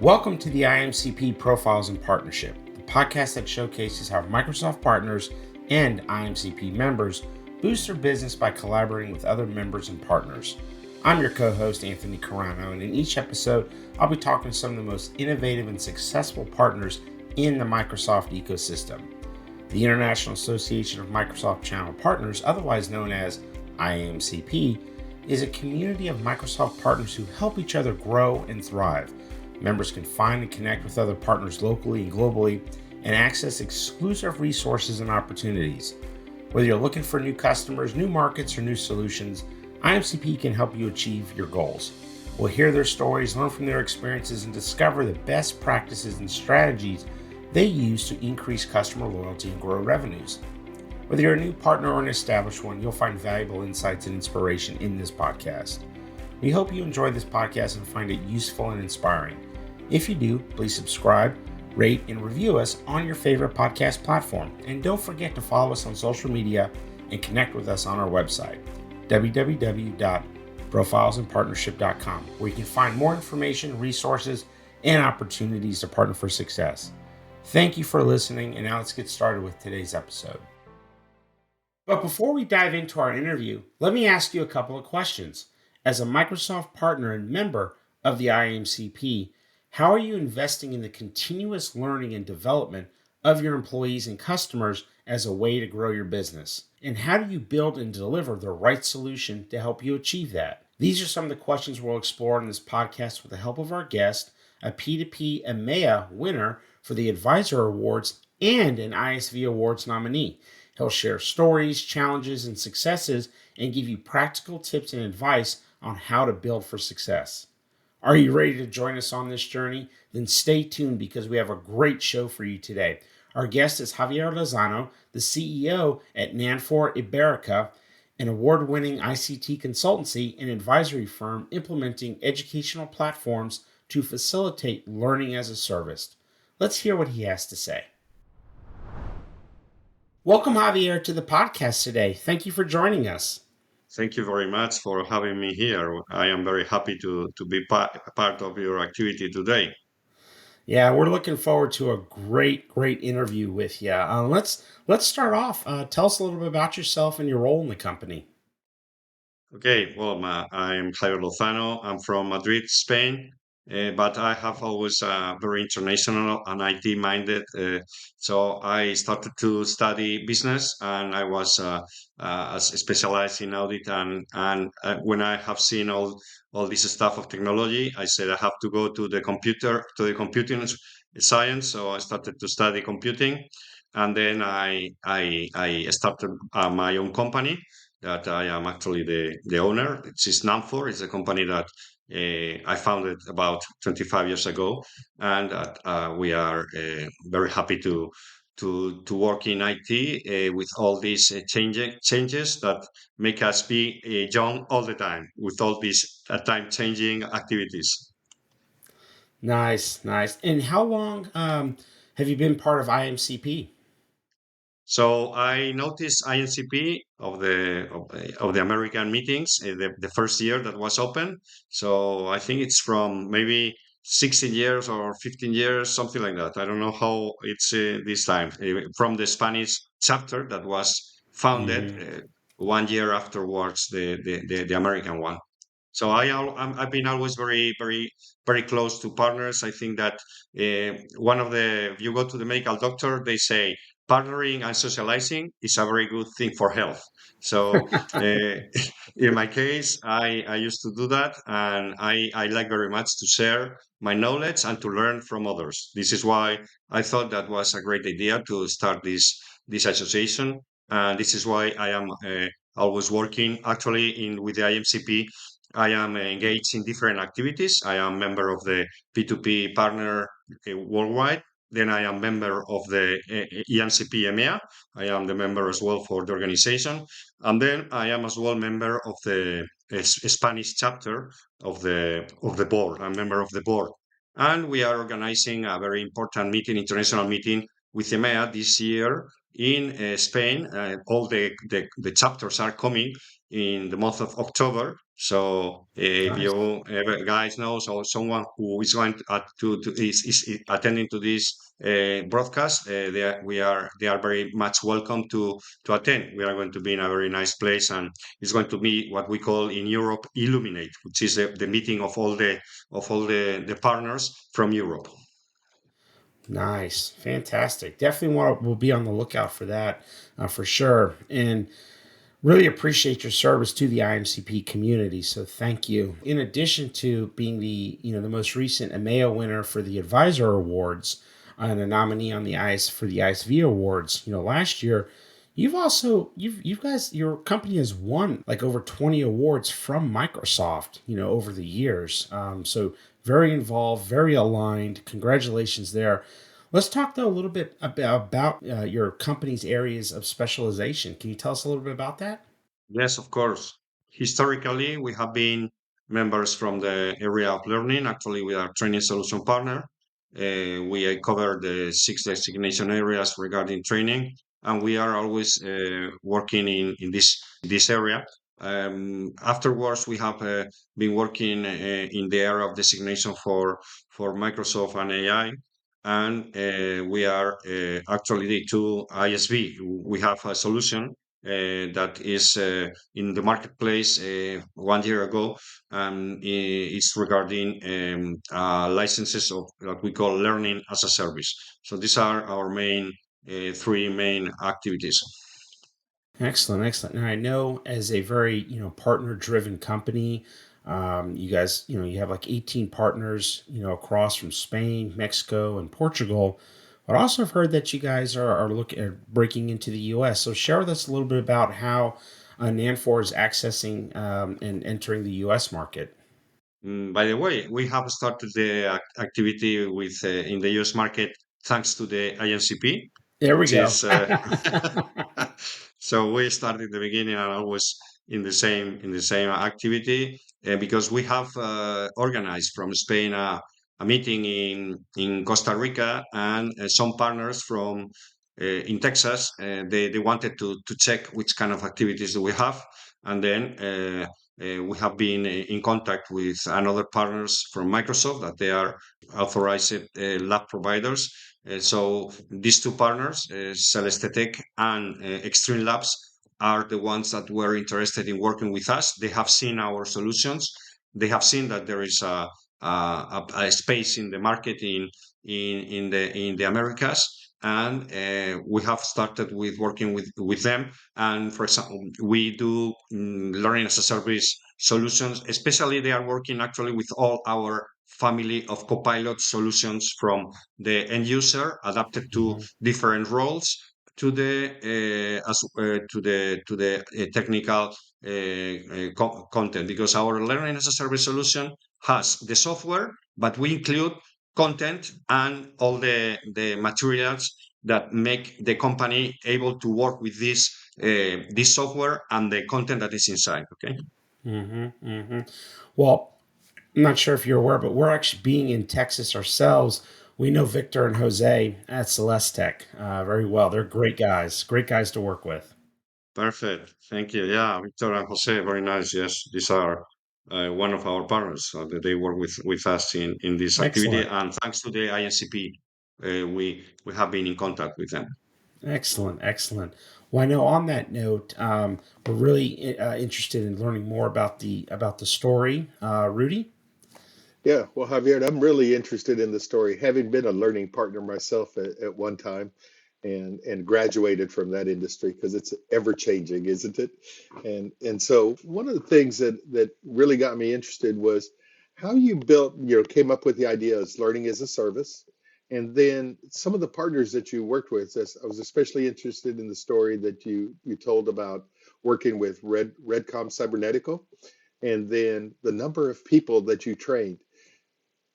Welcome to the IMCP Profiles and Partnership, the podcast that showcases how Microsoft partners and IMCP members boost their business by collaborating with other members and partners. I'm your co-host, Anthony Carano, and in each episode, I'll be talking to some of the most innovative and successful partners in the Microsoft ecosystem. The International Association of Microsoft Channel Partners, otherwise known as IAMCP, is a community of Microsoft partners who help each other grow and thrive. Members can find and connect with other partners locally and globally and access exclusive resources and opportunities. Whether you're looking for new customers, new markets, or new solutions, IMCP can help you achieve your goals. We'll hear their stories, learn from their experiences, and discover the best practices and strategies they use to increase customer loyalty and grow revenues. Whether you're a new partner or an established one, you'll find valuable insights and inspiration in this podcast. We hope you enjoy this podcast and find it useful and inspiring. If you do, please subscribe, rate, and review us on your favorite podcast platform. And don't forget to follow us on social media and connect with us on our website, www.profilesandpartnership.com, where you can find more information, resources, and opportunities to partner for success. Thank you for listening, and now let's get started with today's episode. But before we dive into our interview, let me ask you a couple of questions. As a Microsoft partner and member of the IAMCP, how are you investing in the continuous learning and development of your employees and customers as a way to grow your business? And how do you build and deliver the right solution to help you achieve that? These are some of the questions we'll explore in this podcast with the help of our guest, a P2P EMEA winner for the Advisor Awards and an ISV Awards nominee. He'll share stories, challenges, and successes and give you practical tips and advice on how to build for success. Are you ready to join us on this journey? Then stay tuned because we have a great show for you today. Our guest is Javier Lozano, the CEO at Nanfor Iberica, an award-winning ICT consultancy and advisory firm implementing educational platforms to facilitate learning as a service. Let's hear what he has to say. Welcome, Javier, to the podcast today. Thank you for joining us. Thank you very much for having me here. I am very happy to be part of your activity today. Yeah, we're looking forward to a great interview with you. Let's start off. Tell us a little bit about yourself and your role in the company. Okay, well, I'm Javier Lozano. I'm from Madrid, Spain, but I have always very international and IT minded. So I started to study business, and I was specialized in audit. And when I have seen all this stuff of technology, I said I have to go to the computing science. So I started to study computing, and then I started my own company that I am actually the owner. It's Nanfor. It's a company that I founded about 25 years ago, and we are very happy to work in IT with all these changes that make us be young all the time with all these time changing activities. Nice. And how long have you been part of IMCP? So I noticed INCP of the American meetings the first year that was open. So I think it's from maybe 16 years or 15 years, something like that. I don't know how it's this time from the Spanish chapter that was founded Mm-hmm. 1 year afterwards the American one. So I've been always very close to partners. I think that if you go to the medical doctor, they say partnering and socializing is a very good thing for health. So in my case, I used to do that, and I like very much to share my knowledge and to learn from others. This is why I thought that was a great idea to start this association, and this is why I am always working actually in with the IMCP. I am engaged in different activities. I am member of the P2P partner worldwide. Then I am member of the EMCP EMEA. I am the member as well for the organization. And then I am as well member of the Spanish chapter of the board. I'm member of the board. And we are organizing a very important meeting, international meeting with EMEA this year in Spain. All the chapters are coming in the month of October. So if Nice. you ever guys know, so someone who is going is attending to this broadcast, they are very much welcome to attend. We are going to be in a very nice place, and it's going to be what we call in Europe Illuminate, which is the meeting of all the partners from Europe. Nice, fantastic. Definitely want to. We'll be on the lookout for that for sure. And really appreciate your service to the IMCP community. So thank you. In addition to being the most recent EMEA winner for the Advisor Awards and a nominee on the IS for the ISV Awards, last year, you've guys your company has won like over 20 awards from Microsoft, over the years. So very involved, very aligned. Congratulations there. Let's talk though a little bit about your company's areas of specialization. Can you tell us a little bit about that? Yes, of course. Historically, we have been members from the area of learning. Actually, we are training solution partner. We cover the six designation areas regarding training, and we are always working in this area. Afterwards, we have been working in the area of designation for Microsoft and AI, and we are actually the two ISV. We have a solution that is in the marketplace 1 year ago, and it's regarding licenses of what we call learning as a service. So these are our main three main activities. Excellent, excellent. Now I know as a very partner driven company, you guys you have like 18 partners across from Spain, Mexico, and Portugal. But I also have heard that you guys are looking at breaking into the U.S. So share with us a little bit about how Nanfor is accessing and entering the U.S. market. By the way, we have started the activity with in the US market thanks to the IMCP, There we which go. is so we started the beginning and always in the same activity because we have organized from Spain a meeting in Costa Rica, and some partners from in Texas, they wanted to check which kind of activities do we have, and then we have been in contact with another partners from Microsoft that they are authorized lab providers. So these two partners, Celeste Tech and Extreme Labs, are the ones that were interested in working with us. They have seen our solutions. They have seen that there is a space in the market in the Americas, and we have started with working with them. And for example, we do learning as a service solutions. Especially, they are working actually with all our family of Copilot solutions from the end user adapted to Mhm. different roles to the to the technical content, because our learning as a service solution has the software, but we include content and all the materials that make the company able to work with this software and the content that is inside. Okay. Well, I'm not sure if you're aware, but we're actually being in Texas ourselves. We know Victor and Jose at Celestech very well. They're great guys to work with. Perfect. Thank you. Yeah, Victor and Jose, very nice. Yes, these are one of our partners. They work with us in this activity, Excellent, and thanks to the INCP, we have been in contact with them. excellent, excellent. Well, I know on that note, we're really interested in learning more about the story. Rudy. Yeah, well, Javier, I'm really interested in the story, having been a learning partner myself at one time and graduated from that industry because it's ever changing, isn't it? And so one of the things that really got me interested was how you built, came up with the idea as learning as a service. And then some of the partners that you worked with, I was especially interested in the story that you told about working with Redcom Cybernetical, and then the number of people that you trained.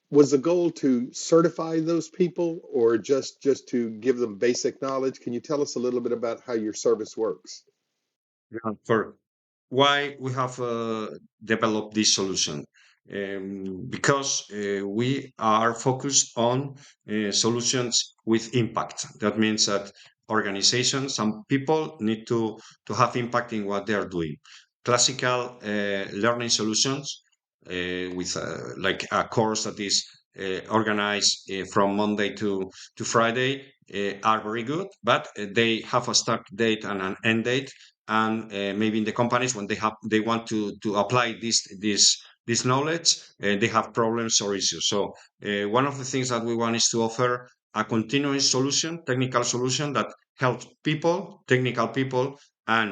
Was the goal to certify those people or just to give them basic knowledge? Can you tell us a little bit about how your service works? Yeah. For why we have developed this solution, because we are focused on solutions with impact. That means that organizations and people need to have impact in what they are doing. classical learning solutions with like a course that is organized from Monday to Friday are very good, but they have a start date and an end date. And maybe in the companies when they want to apply this knowledge, they have problems or issues. So one of the things that we want is to offer a continuous solution, technical solution that helps people, technical people, and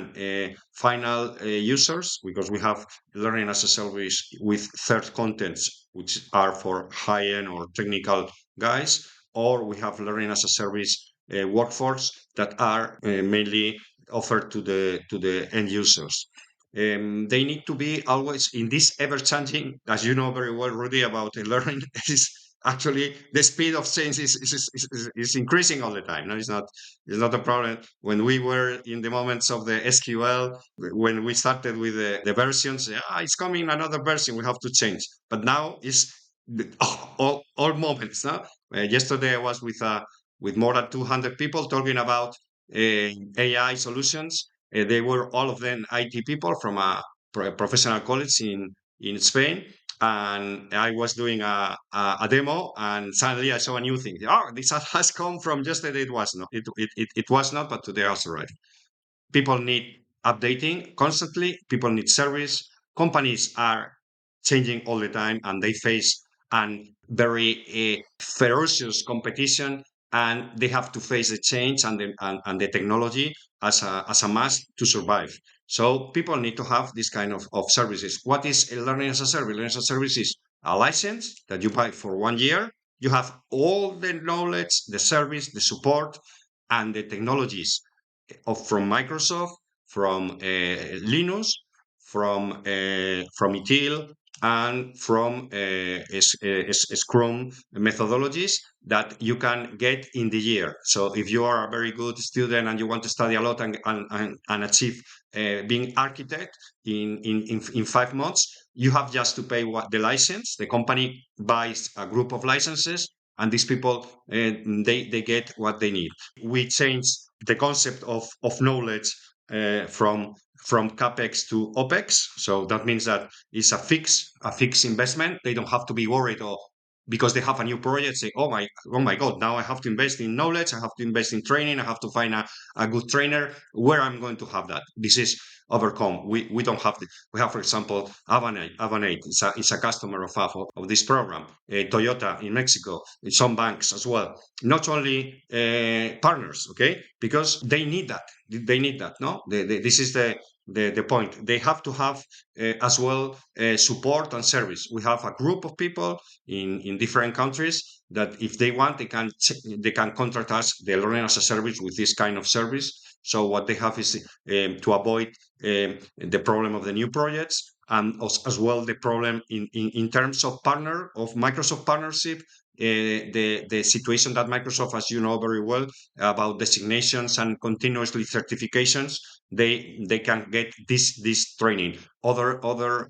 final users, because we have learning as a service with third contents, which are for high-end or technical guys, or we have learning as a service workforce that are mainly offered to the end users. They need to be always in this ever-changing, as you know very well, Rudy, about learning. Is actually the speed of change is increasing all the time. No, it's not a problem. When we were in the moments of the SQL, when we started with the versions, it's coming another version, we have to change. But now it's all moments. No? Yesterday I was with more than 200 people talking about AI solutions. They were all of them IT people from a professional college in Spain, and I was doing a demo, and suddenly I saw a new thing. Oh, this has come from yesterday. It was not. It was not, but today also already. People need updating constantly. People need service. Companies are changing all the time, and they face an very ferocious competition, and they have to face the change and the technology as a must to survive. So people need to have this kind of services. What is a learning as a service? Learning as a service is a license that you buy for 1 year. You have all the knowledge, the service, the support, and the technologies from Microsoft, from Linux, from ETL, and from Scrum methodologies that you can get in the year. So if you are a very good student and you want to study a lot and achieve being architect in 5 months, you have just to pay what the license. The company buys a group of licenses, and these people they get what they need. We change the concept of knowledge from capex to opex. So that means that it's a fixed investment. They don't have to be worried or because they have a new project, say, oh my God, now I have to invest in knowledge, I have to invest in training, I have to find a good trainer. Where I'm going to have that? This is overcome. We don't have we have, for example, Avanade is a customer of this program. Toyota in Mexico, some banks as well. Not only partners, okay, because they need that. They need that. No, this is the point. They have to have as well support and service. We have a group of people in different countries that if they want, they can contract us the learning as a service with this kind of service. So what they have is to avoid the problem of the new projects, and as well the problem in terms of Microsoft partnership. The situation that Microsoft, as you know very well, about designations and continuously certifications, they can get this training. Other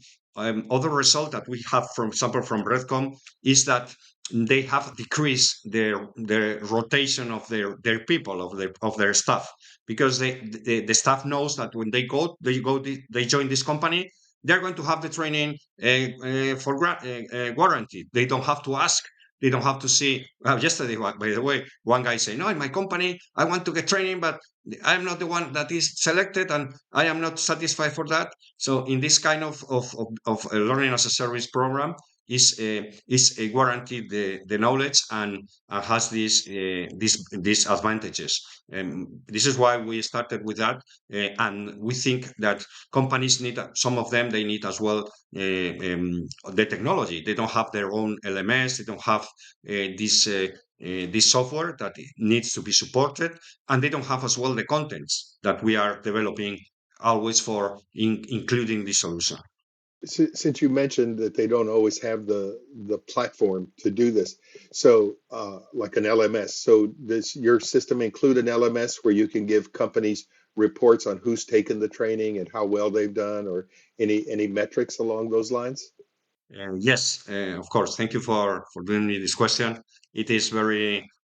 result that we have, for example, from Redcom is that they have decreased their rotation of their people of their staff, because the staff knows that when they join this company, they're going to have the training for guaranteed. They don't have to ask. They don't have to see. Yesterday, by the way, one guy said, "No, in my company, I want to get training, but I'm not the one that is selected, and I am not satisfied for that." So, in this kind of a learning as a service program, is guaranteed the knowledge and has these advantages. This is why we started with that, and we think that companies need some of them. They need as well the technology. They don't have their own LMS. They don't have this software that needs to be supported, and they don't have as well the contents that we are developing always for including this solution. Since you mentioned that they don't always have the platform to do this, so like an LMS, so does your system include an LMS where you can give companies reports on who's taken the training and how well they've done, or any metrics along those lines? Yes, of course. Thank you for doing me this question. It is very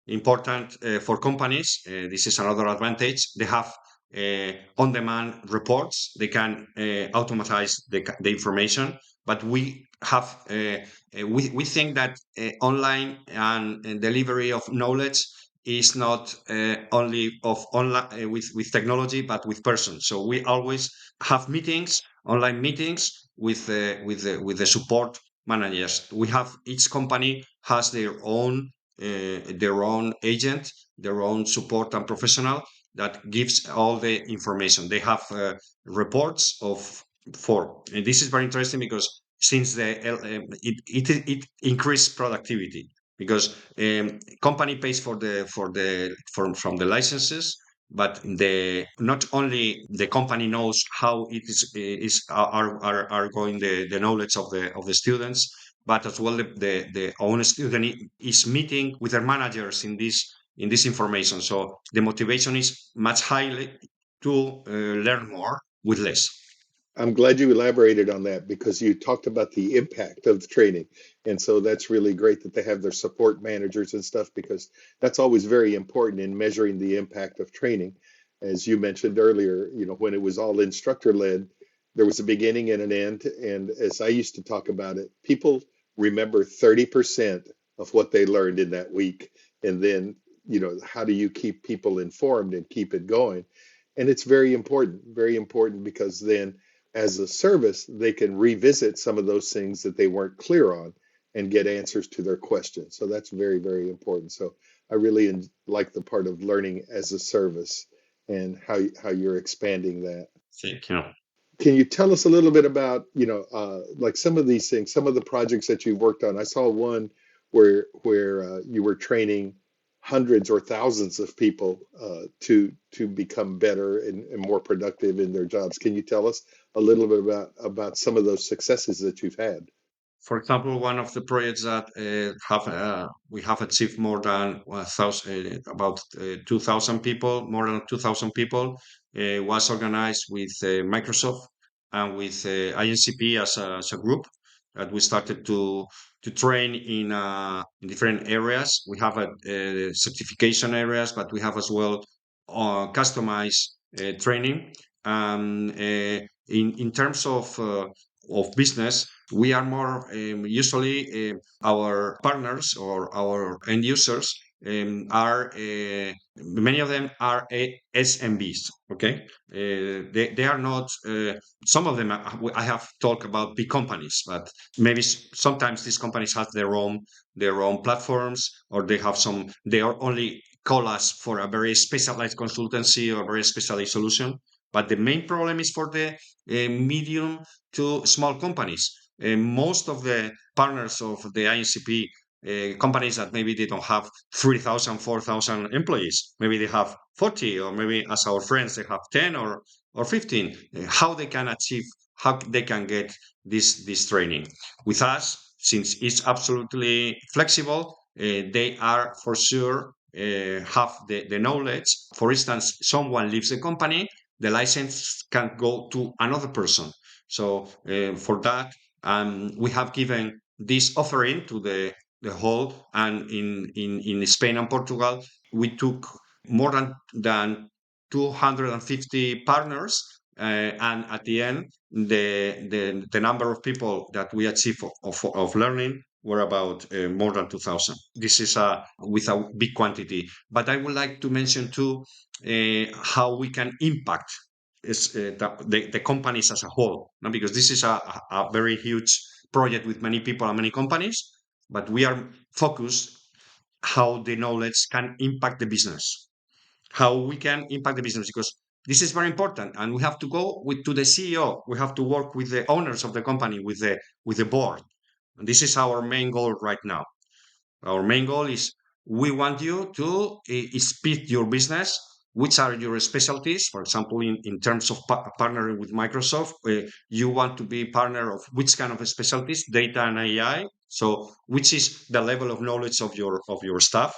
important for companies. This is another advantage. They have on-demand reports. They can automatize the information. But we have we think that online and delivery of knowledge is not only of online with technology, but with persons. So we always have meetings, online meetings with the support managers. We have each company has their own agent, their own support and professional that gives all the information. They have reports of four, and this is very interesting because since it increased productivity because company pays from the licenses, but the not only the company knows how it is are going the knowledge of the students, but as well the own student is meeting with their managers in this information. So the motivation is much higher to learn more with less. I'm glad you elaborated on that because you talked about the impact of the training. And so that's really great that they have their support managers and stuff because that's always very important in measuring the impact of training. As you mentioned earlier, when it was all instructor led, there was a beginning and an end. And as I used to talk about it, people remember 30% of what they learned in that week. And then, how do you keep people informed and keep it going? And it's very important because then as a service, they can revisit some of those things that they weren't clear on and get answers to their questions. So that's very important. So I really like the part of learning as a service and how you're expanding that. Thank you. Can you tell us a little bit about, like some of these things, some of the projects that you've worked on? I saw one where you were training hundreds or thousands of people to become better and more productive in their jobs. Can you tell us a little bit about some of those successes that you've had? For example, one of the projects that we have achieved more than 1,000, about 2,000 people, more than 2,000 people, was organized with Microsoft and with INCP as a group that we started to train in different areas. We have certification areas, but we have as well customized training. In terms of business, we are more usually our partners or our end users are many of them are SMBs. Okay, they are not. Some of them I have talked about big companies, but maybe sometimes these companies have their own platforms, or they have some. They are only call us for a very specialized consultancy or a very specialized solution. But the main problem is for the medium to small companies. Most of the partners of the INCP companies that maybe they don't have 3,000, 4,000 employees, maybe they have 40, or maybe as our friends, they have 10 or 15. How they can achieve, how they can get this training with us, since it's absolutely flexible, they are for sure have the knowledge. For instance, someone leaves the company, the license can go to another person. So for that, we have given this offering to the whole. And in Spain and Portugal, we took more than 250 partners. And at the end, the number of people that we achieve of learning were about more than 2,000. This is with a big quantity. But I would like to mention too how we can impact the companies as a whole, no? Because this is a very huge project with many people and many companies, but we are focused how the knowledge can impact the business, how we can impact the business, because this is very important, and we have to go to the CEO. We have to work with the owners of the company, with the board. And this is our main goal right now. Our main goal is we want you to speed your business. Which are your specialties? For example, in terms of partnering with Microsoft, you want to be partner of which kind of specialties? Data and AI. So, which is the level of knowledge of your staff?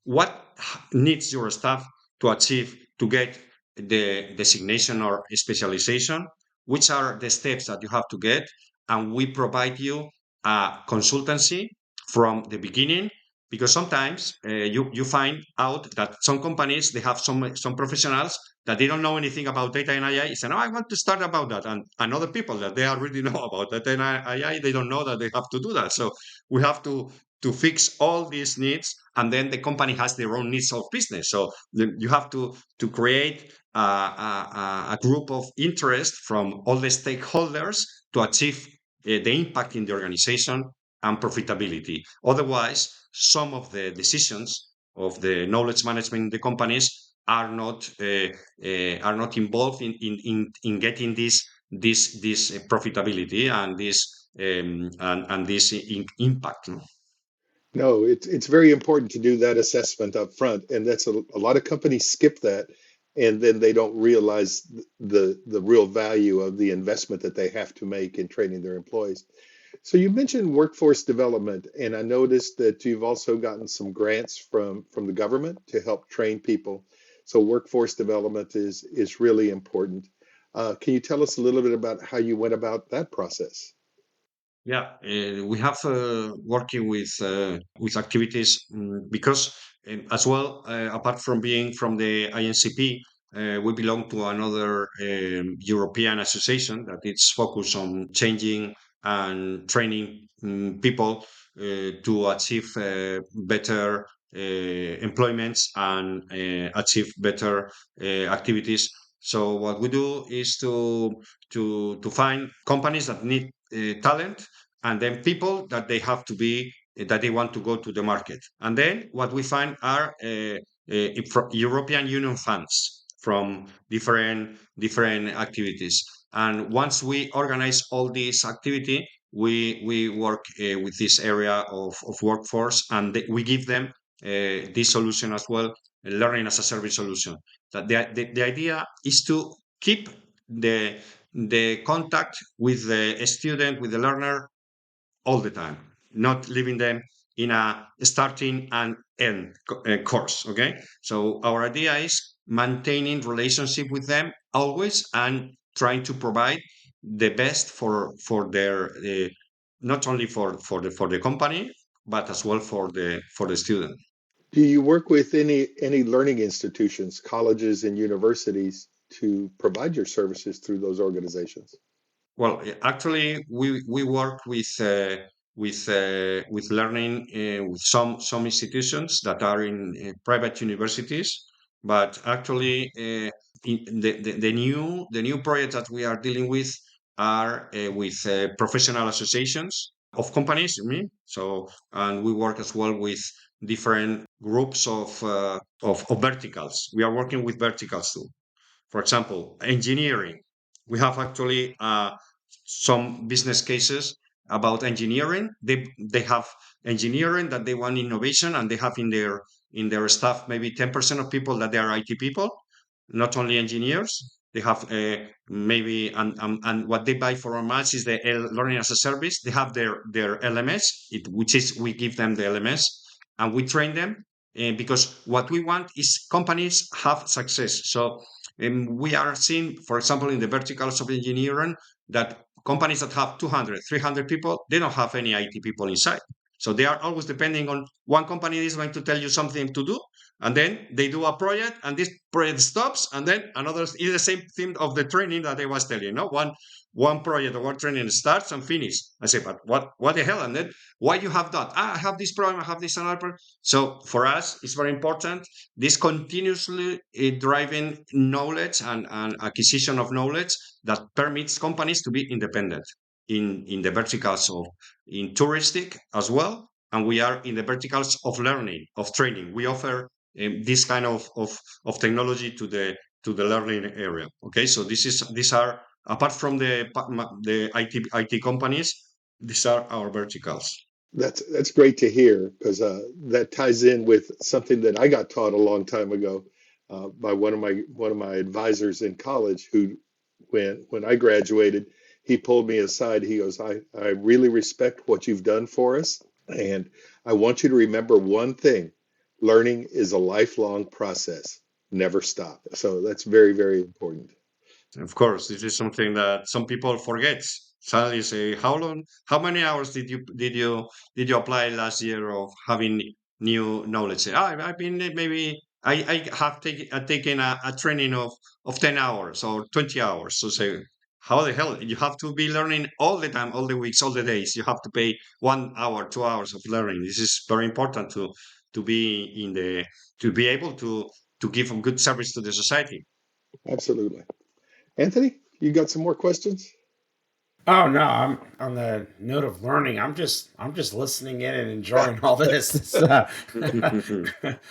What needs your staff to achieve to get the designation or specialization? Which are the steps that you have to get? And we provide you a consultancy from the beginning, because sometimes you find out that some companies, they have some professionals, that they don't know anything about data and AI say, no, I want to start about that. And other people that they already know about data and AI, they don't know that they have to do that. So we have to fix all these needs, and then the company has their own needs of business. So you have to create a group of interest from all the stakeholders to achieve the impact in the organization and profitability. Otherwise, some of the decisions of the knowledge management in the companies are not involved in getting this profitability and this impact. No? No, it's very important to do that assessment up front, and that's a lot of companies skip that, and then they don't realize the real value of the investment that they have to make in training their employees. So you mentioned workforce development, and I noticed that you've also gotten some grants from the government to help train people. So workforce development is really important. Can you tell us a little bit about how you went about that process? Yeah, we have working with activities because as well, apart from being from the INCP, we belong to another European association that is focused on changing and training people to achieve better employments and achieve better activities. So what we do is to find companies that need talent, and then people that they have to be that they want to go to the market. And then what we find are European Union funds from different activities. And once we organize all this activity, we work with this area of workforce, and we give them this solution as well, a learning as a service solution. That the idea is to keep the contact with the student, with the learner, all the time, not leaving them in a starting and end course. Okay, so our idea is maintaining relationship with them always and trying to provide the best for their not only for the company but as well for the student. Do you work with any learning institutions, colleges and universities to provide your services through those organizations? Well, actually, we work with learning with some institutions that are in private universities, but actually, the new projects that we are dealing with are with professional associations of companies. I mean, so and we work as well with different groups of verticals. We are working with verticals too. For example, engineering. We have actually some business cases about engineering. They have engineering that they want innovation, and they have in their staff maybe 10% of people that they are IT people, not only engineers. They have maybe and what they buy for our match is the learning as a service. They have their LMS, which is we give them the LMS and we train them because what we want is companies have success. So we are seeing, for example, in the verticals of engineering, that companies that have 200, 300 people, they don't have any IT people inside. So they are always depending on one company is going to tell you something to do, and then they do a project, and this project stops, and then another is the same thing of the training that I was telling you. No, one project or one training starts and finishes. I say, but what the hell? And then why you have that? I have this problem, I have this another problem. So for us, it's very important this continuously driving knowledge and acquisition of knowledge that permits companies to be independent in the verticals of in touristic as well, and we are in the verticals of learning, of training. We offer this kind of technology to the learning area. Okay, so these are apart from the IT companies, these are our verticals. That's great to hear because that ties in with something that I got taught a long time ago by one of my advisors in college. Who, when I graduated, he pulled me aside. He goes, I really respect what you've done for us, and I want you to remember one thing: learning is a lifelong process. Never stop. So that's very, very important. Of course, this is something that some people forget. Suddenly say, how many hours did you apply last year of having new knowledge? Say, I've been maybe I have taken a training of 10 hours or 20 hours. So say, how the hell you have to be learning all the time, all the weeks, all the days. You have to pay 1 hour, 2 hours of learning. This is very important to be in the to be able to give a good service to the society. Absolutely. Anthony, you got some more questions? Oh no, I'm on the note of learning. I'm just listening in and enjoying all this.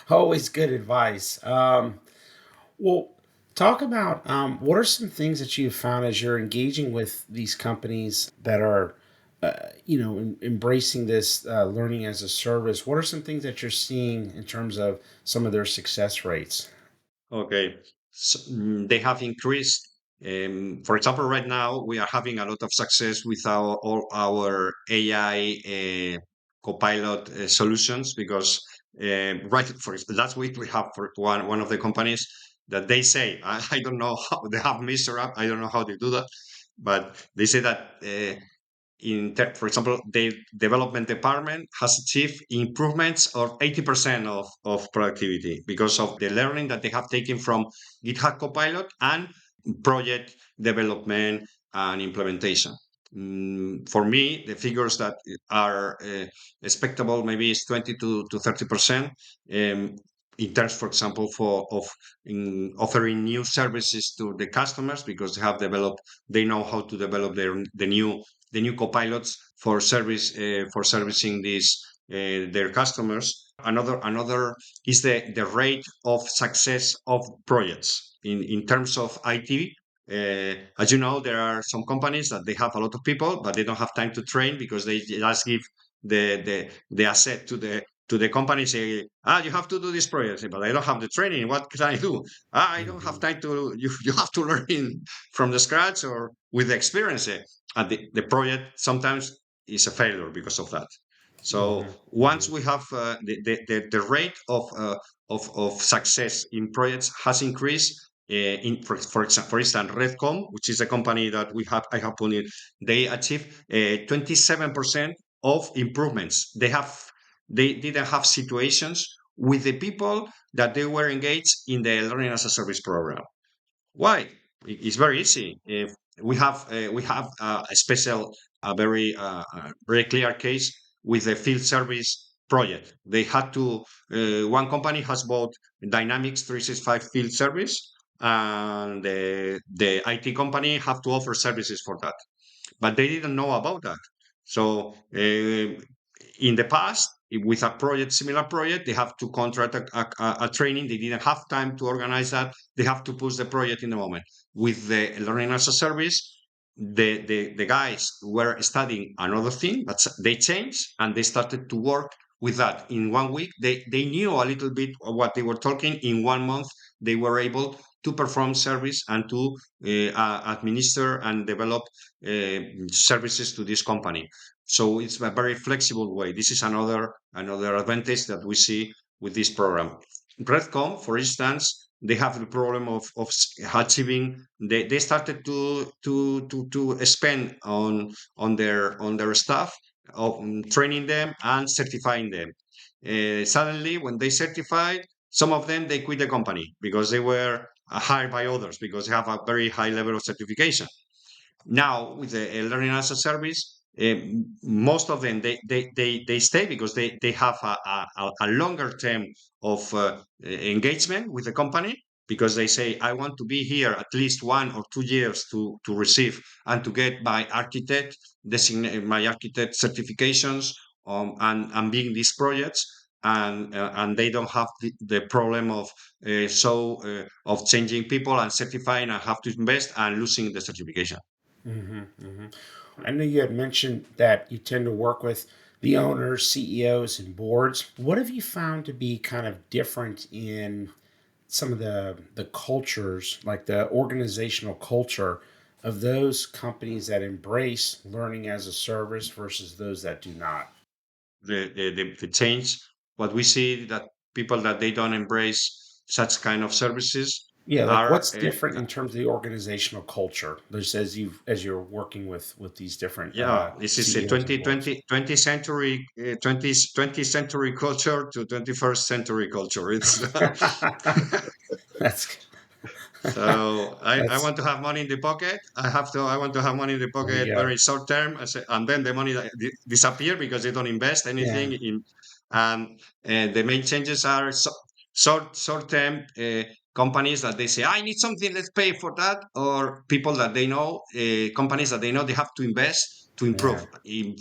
Always good advice. Well, talk about what are some things that you've found as you're engaging with these companies that are, embracing this learning as a service. What are some things that you're seeing in terms of some of their success rates? Okay. So, they have increased. For example, right now we are having a lot of success with all our AI Copilot solutions because right for last week we have for one of the companies that they say I don't know how they have messed up. I don't know how they do that, but they say that for example, the development department has achieved improvements of 80% of productivity because of the learning that they have taken from GitHub Copilot and project development and implementation. For me, the figures that are expectable maybe is 20 to 30%. In terms, for example, in offering new services to the customers because they know how to develop the new copilots for servicing these their customers. Another is the rate of success of projects in terms of IT. As you know, there are some companies that they have a lot of people, but they don't have time to train because they just give the asset to the company. Say, you have to do this project, but I don't have the training. What can I do? I don't have Hmm. time to. You have to learn from the scratch or with the experience. And the project sometimes is a failure because of that. Hmm. So once we have the rate of success in projects has increased. For instance, Redcom, which is a company that I have put in, they achieved 27% of improvements. They didn't have situations with the people that they were engaged in the learning as a service program. Why? It's very easy. If we have a special, very clear case with the field service project. They had to. One company has bought Dynamics 365 field service, and the IT company have to offer services for that, but they didn't know about that. So in the past, with a project, similar project, they have to contract a training. They didn't have time to organize that. They have to push the project in the moment. With the learning as a service, the guys were studying another thing, but they changed and they started to work with that. In 1 week, they knew a little bit of what they were talking. In 1 month, they were able to perform service and to administer and develop services to this company. So it's a very flexible way. This is another advantage that we see with this program. Redcom, for instance, they have the problem of achieving. They started to spend on their staff of training them and certifying them. Suddenly, when they certified, some of them they quit the company because they were hired by others because they have a very high level of certification. Now with the learning as a service, most of them they stay because they have a longer term of engagement with the company because they say I want to be here at least 1 or 2 years to receive and to get my architect designate my architect certifications and being these projects and they don't have the problem of changing people and certifying and have to invest and losing the certification. Hmm. Hmm. I know you had mentioned that you tend to work with the owners, CEOs, and boards. What have you found to be kind of different in some of the cultures, like the organizational culture of those companies that embrace learning as a service versus those that do not? The change. What we see that people that they don't embrace such kind of services, Yeah, like are what's different in terms of the organizational culture? There's as you're working with these different yeah, this is a CEOs and boards. 20th century 20th century culture to 21st century culture. It's That's so I that's want to have money in the pocket. I want to have money in the there you pocket go. very short term, and then the money disappear because they don't invest Yeah. anything in. And the main changes are short term companies that they say I need something, let's pay for that, or people that they know, companies that they know they have to invest to Yeah. improve.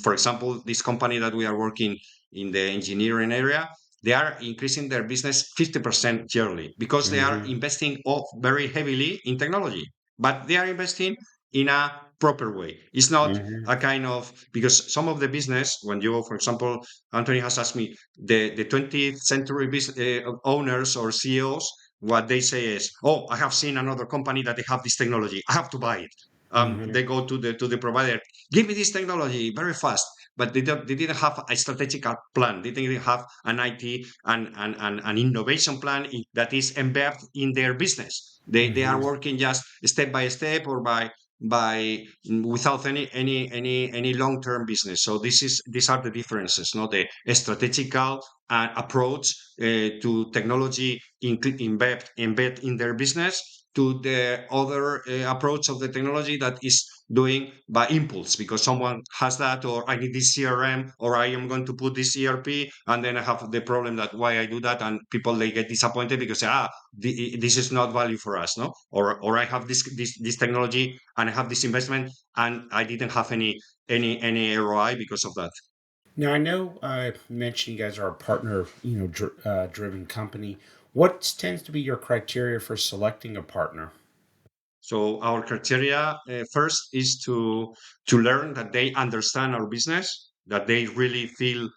For example, this company that we are working in the engineering area, they are increasing their business 50% yearly because they are Hmm. investing very heavily in technology, but they are investing in a proper way. It's not Hmm. a kind of, because some of the business, when you, for example, Anthony has asked me, the 20th century owners or CEOs, what they say is, oh, I have seen another company that they have this technology, I have to buy it. Hmm. They go to the provider, give me this technology very fast, but they didn't have a strategic plan. They didn't have an IT and an innovation plan that is embedded in their business. They are Hmm. working just step by step or by without any long term business. So these are the differences, not the strategical approach to technology embed in their business, to the other approach of the technology that is doing by impulse because someone has that, or I need this CRM, or I am going to put this ERP, and then I have the problem that why I do that, and people they get disappointed because this is not value for us, no, or I have this technology and I have this investment and I didn't have any ROI because of that. Now I know you mentioned you guys are a partner, driven company. What tends to be your criteria for selecting a partner? So our criteria first is to learn that they understand our business, that they really feel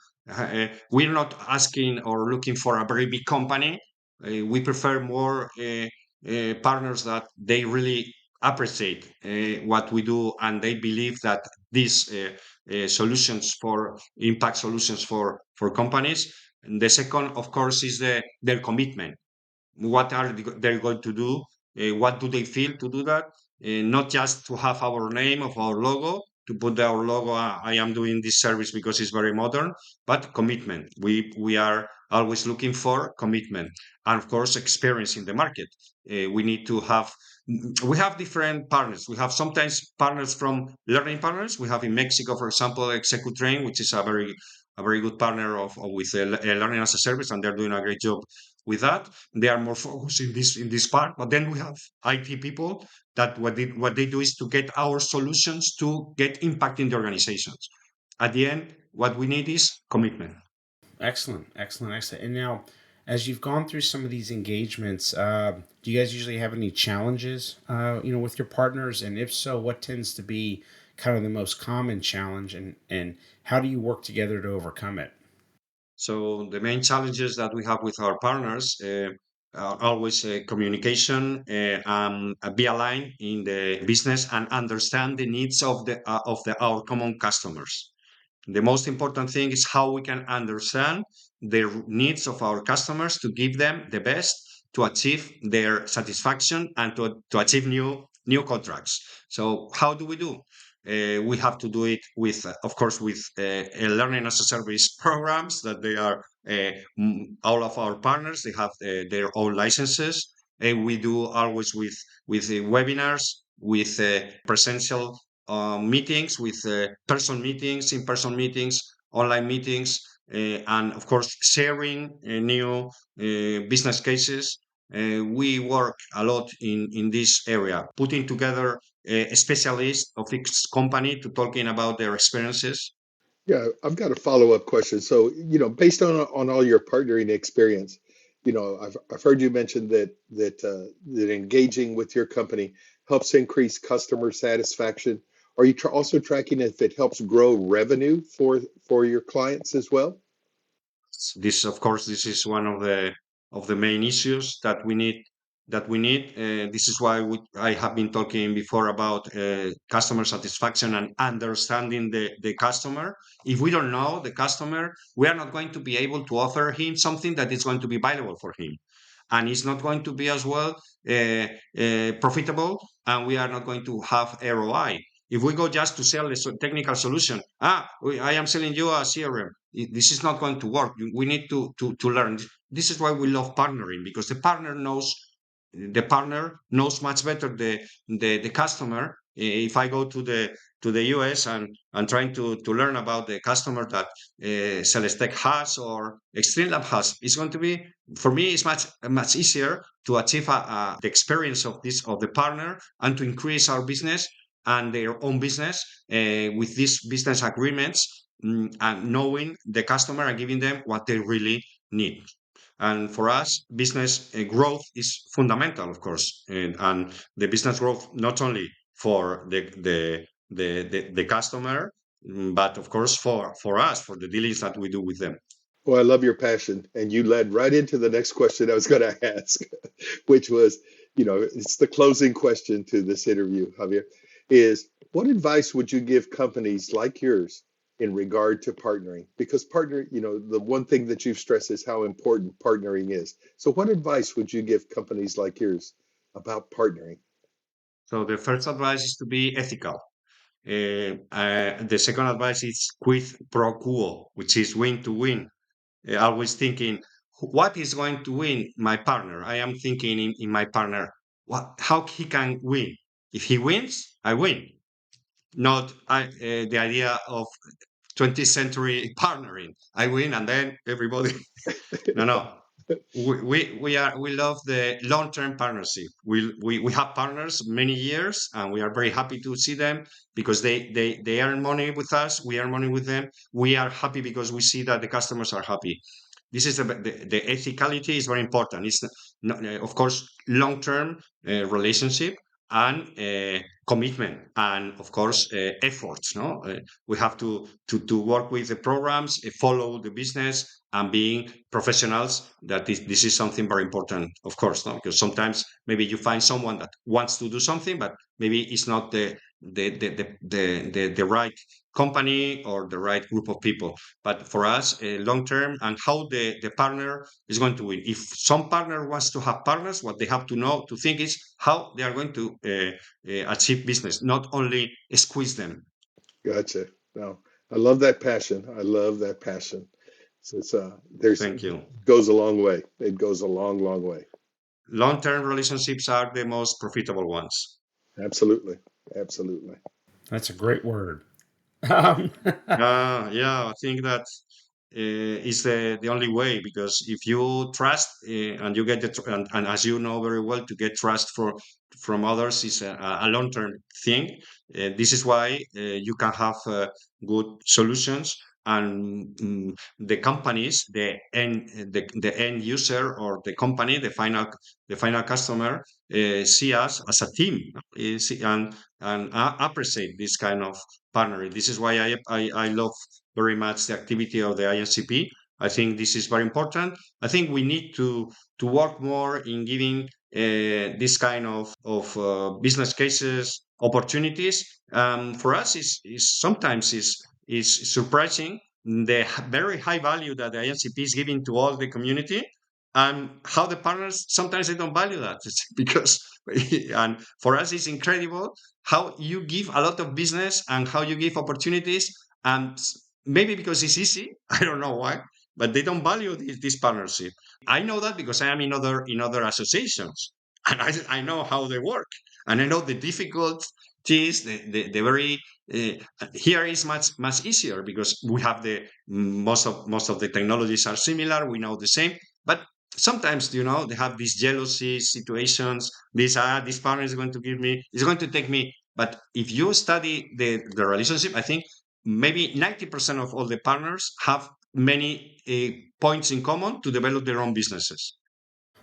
we're not asking or looking for a very big company. We prefer more partners that they really appreciate what we do and they believe that these solutions for impact solutions for companies. And the second, of course, is their commitment. What are they going to do? What do they feel to do that? Not just to have our name of our logo, to put our logo, I am doing this service because it's very modern, but commitment. We are always looking for commitment. And of course, experience in the market. We need to have, we have different partners. We have sometimes partners from learning partners. We have in Mexico, for example, Executrain, which is a very good partner with learning as a service, and they're doing a great job with that. They are more focused in this part. But then we have IT people that what they do is to get our solutions to get impact in the organizations. At the end, what we need is commitment. Excellent, excellent, excellent. And now, as you've gone through some of these engagements, do you guys usually have any challenges, with your partners? And if so, what tends to be kind of the most common challenge, and how do you work together to overcome it? So the main challenges that we have with our partners are always communication, be aligned in the business and understand the needs of our common customers. The most important thing is how we can understand the needs of our customers to give them the best to achieve their satisfaction and to achieve new contracts. So how do we do? We have to do it with, of course, with learning as a service programs that they are all of our partners. They have their own licenses, and we do always with webinars, with presential meetings, with in-person meetings, online meetings, and of course sharing new business cases. We work a lot in this area, putting together specialists of each company to talking about their experiences. Yeah, I've got a follow-up question. So, based on all your partnering experience, I've heard you mention that engaging with your company helps increase customer satisfaction. Are you also tracking if it helps grow revenue for your clients as well? This, of course, this is one of the main issues that we need. This is why I have been talking before about customer satisfaction and understanding the customer. If we don't know the customer, we are not going to be able to offer him something that is going to be valuable for him. and it's not going to be as well profitable, and we are not going to have ROI. If we go just to sell a technical solution, I am selling you a CRM. This is not going to work. We need to learn. This is why we love partnering, because the partner knows much better the customer. If I go to the US and trying to learn about the customer that Celestec has or Extreme has, it's going to be, for me, it's much easier to achieve the experience of the partner and to increase our business and their own business with these business agreements, and knowing the customer and giving them what they really need. And for us, business growth is fundamental, of course, and the business growth not only for the customer, but of course for us, for the dealings that we do with them. Well, I love your passion, and you led right into the next question I was going to ask, which was, it's the closing question to this interview, Javier, is what advice would you give companies like yours in regard to partnering? Because the one thing that you've stressed is how important partnering is. So what advice would you give companies like yours about partnering? So the first advice is to be ethical. The second advice is quid pro quo, which is win to win. Always thinking, what is going to win my partner? I am thinking in my partner, how he can win. If he wins, I win. Not the idea of 20th century partnering. I win and then everybody. No. We love the long-term partnership. We have partners many years, and we are very happy to see them because they earn money with us. We earn money with them. We are happy because we see that the customers are happy. This is the ethicality is very important. It's not, of course, long-term relationship and commitment, and of course efforts. No, we have to work with the programs, follow the business, and being professionals. This is something very important, of course, no? Because sometimes maybe you find someone that wants to do something, but maybe it's not the right company or the right group of people. But for us, long term, and how the partner is going to win. If some partner wants to have partners, what they have to know to think is how they are going to achieve business, not only squeeze them. Gotcha. No, I love that passion. I love that passion. So Thank you. goes a long way. It goes a long, long way. Long-term relationships are the most profitable ones. Absolutely. Absolutely. That's a great word. Yeah, I think that is the only way, because if you trust and you get and as you know very well, to get trust from others is a long-term thing. This is why you can have good solutions, and the companies, the end user, or the company, the final customer, see us as a team, and appreciate this kind of partnering. This is why I love very much the activity of the IMCP. I think this is very important. I think we need to work more in giving this kind of business cases opportunities. For us, is sometimes is surprising the very high value that the IMCP is giving to all the community, and how the partners sometimes they don't value that. It's because and for us it's incredible how you give a lot of business and how you give opportunities, and maybe because it's easy, I don't know why, but they don't value this partnership. I know that because I am in other associations, and I know how they work, and I know the difficulties. The very here is much easier because we have the most of the technologies are similar. We know the same, but sometimes they have these jealousy situations. This partner is going to give me, is going to take me. But if you study the relationship, I think maybe 90% of all the partners have many points in common to develop their own businesses.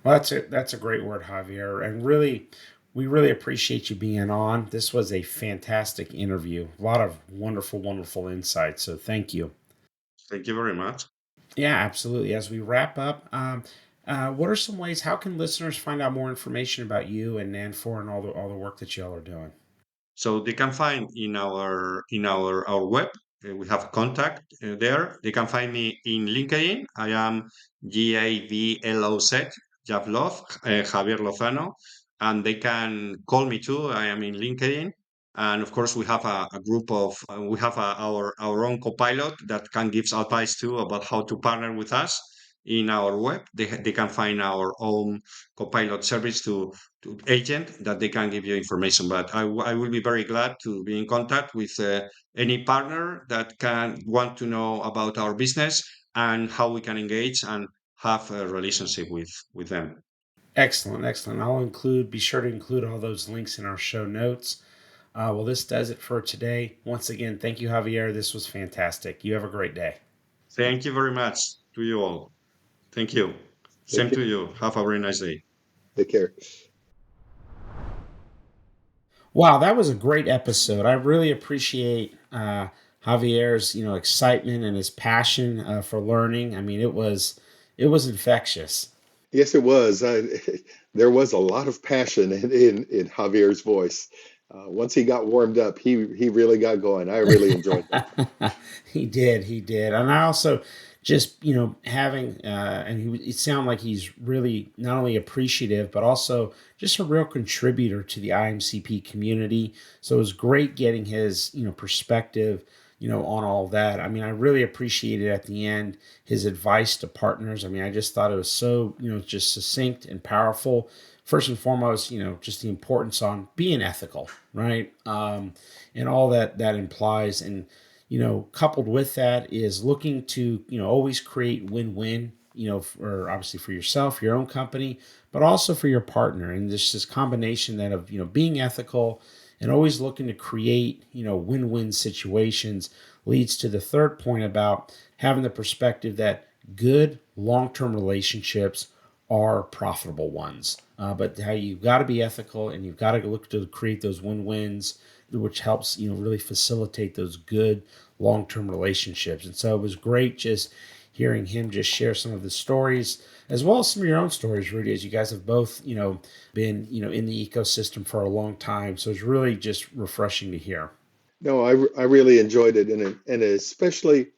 Well, that's a great word, Javier, and really, we really appreciate you being on. This was a fantastic interview. A lot of wonderful, wonderful insights. So thank you. Thank you very much. Yeah, absolutely. As we wrap up, what are some ways? How can listeners find out more information about you and Nanfor and all the work that y'all are doing? So they can find in our web. We have contact there. They can find me in LinkedIn. I am Gavloz, Javier Lozano, and they can call me too. I am in LinkedIn. And of course, we have a group of, we have our own copilot that can give advice too about how to partner with us in our web. They can find our own copilot service to agent that they can give you information. But I will be very glad to be in contact with any partner that can want to know about our business and how we can engage and have a relationship with them. Excellent, excellent. Be sure to include all those links in our show notes. Well, this does it for today. Once again, thank you, Javier. This was fantastic. You have a great day. Thank you very much to you all. Thank you. Thank Same you. to you. Have a very nice day. Take care. Wow, that was a great episode. I really appreciate Javier's excitement and his passion for learning. I mean, it was infectious. Yes, it was. There was a lot of passion in Javier's voice. Once he got warmed up, he really got going. I really enjoyed that. He did, and I also just having it sounded like he's really not only appreciative but also just a real contributor to the IMCP community. So it was great getting his perspective on all of that. I mean, I really appreciated at the end his advice to partners. I mean, I just thought it was so just succinct and powerful. First and foremost, just the importance on being ethical, right? And all that implies. And coupled with that is looking to always create win-win, for obviously for yourself, your own company, but also for your partner. And this combination that of being ethical and always looking to create win-win situations leads to the third point about having the perspective that good long-term relationships are profitable ones. But how you've got to be ethical and you've got to look to create those win-wins, which helps really facilitate those good long-term relationships. And so it was great just hearing him just share some of the stories, as well as some of your own stories, Rudy, as you guys have both been in the ecosystem for a long time. So it's really just refreshing to hear. No, I really enjoyed it, and especially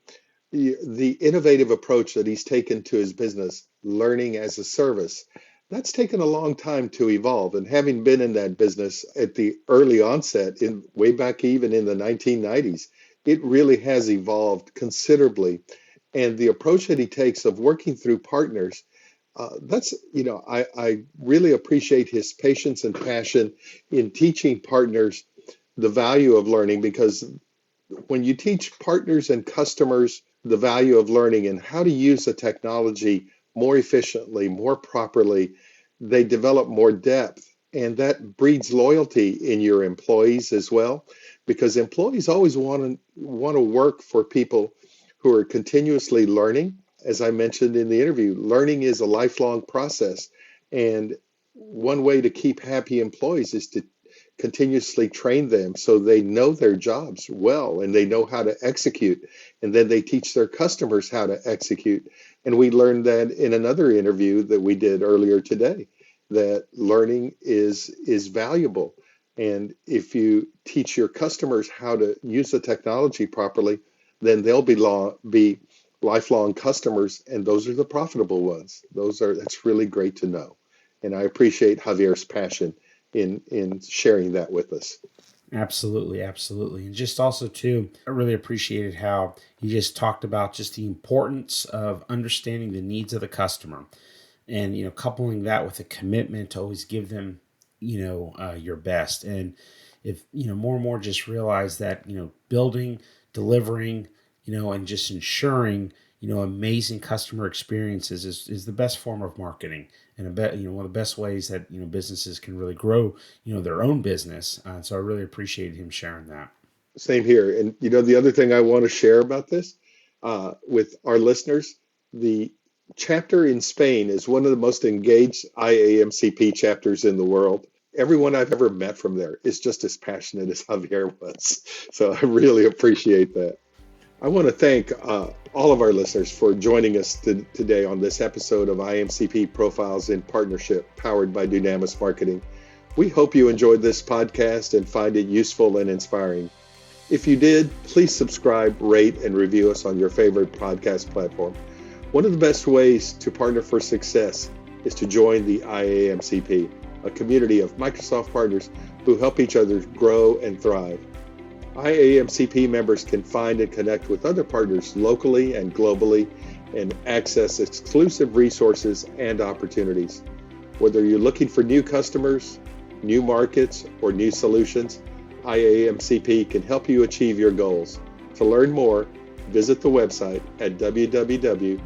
the innovative approach that he's taken to his business, learning as a service. That's taken a long time to evolve. And having been in that business at the early onset, in way back even in the 1990s, it really has evolved considerably. And the approach that he takes of working through partners, I really appreciate his patience and passion in teaching partners the value of learning, because when you teach partners and customers the value of learning and how to use the technology more efficiently, more properly, they develop more depth. And that breeds loyalty in your employees as well, because employees always want to work for people who are continuously learning. As I mentioned in the interview, learning is a lifelong process. And one way to keep happy employees is to continuously train them so they know their jobs well and they know how to execute. And then they teach their customers how to execute. And we learned that in another interview that we did earlier today, that learning is valuable. And if you teach your customers how to use the technology properly, then they'll be lifelong customers, and those are the profitable ones. That's really great to know. And I appreciate Javier's passion in sharing that with us. Absolutely, absolutely. And just also too, I really appreciated how he just talked about just the importance of understanding the needs of the customer, and coupling that with a commitment to always give them your best. And if more and more just realize that building, delivering, and just ensuring amazing customer experiences is the best form of marketing, and one of the best ways that businesses can really grow their own business. So I really appreciated him sharing that. Same here. And the other thing I want to share about this with our listeners, the chapter in Spain is one of the most engaged IAMCP chapters in the world. Everyone I've ever met from there is just as passionate as Javier was. So I really appreciate that. I want to thank all of our listeners for joining us today on this episode of IMCP Profiles in Partnership, powered by Dunamis Marketing. We hope you enjoyed this podcast and find it useful and inspiring. If you did, please subscribe, rate, and review us on your favorite podcast platform. One of the best ways to partner for success is to join the IAMCP, a community of Microsoft partners who help each other grow and thrive. IAMCP members can find and connect with other partners locally and globally and access exclusive resources and opportunities. Whether you're looking for new customers, new markets, or new solutions, IAMCP can help you achieve your goals. To learn more, visit the website at www.iamcp.org.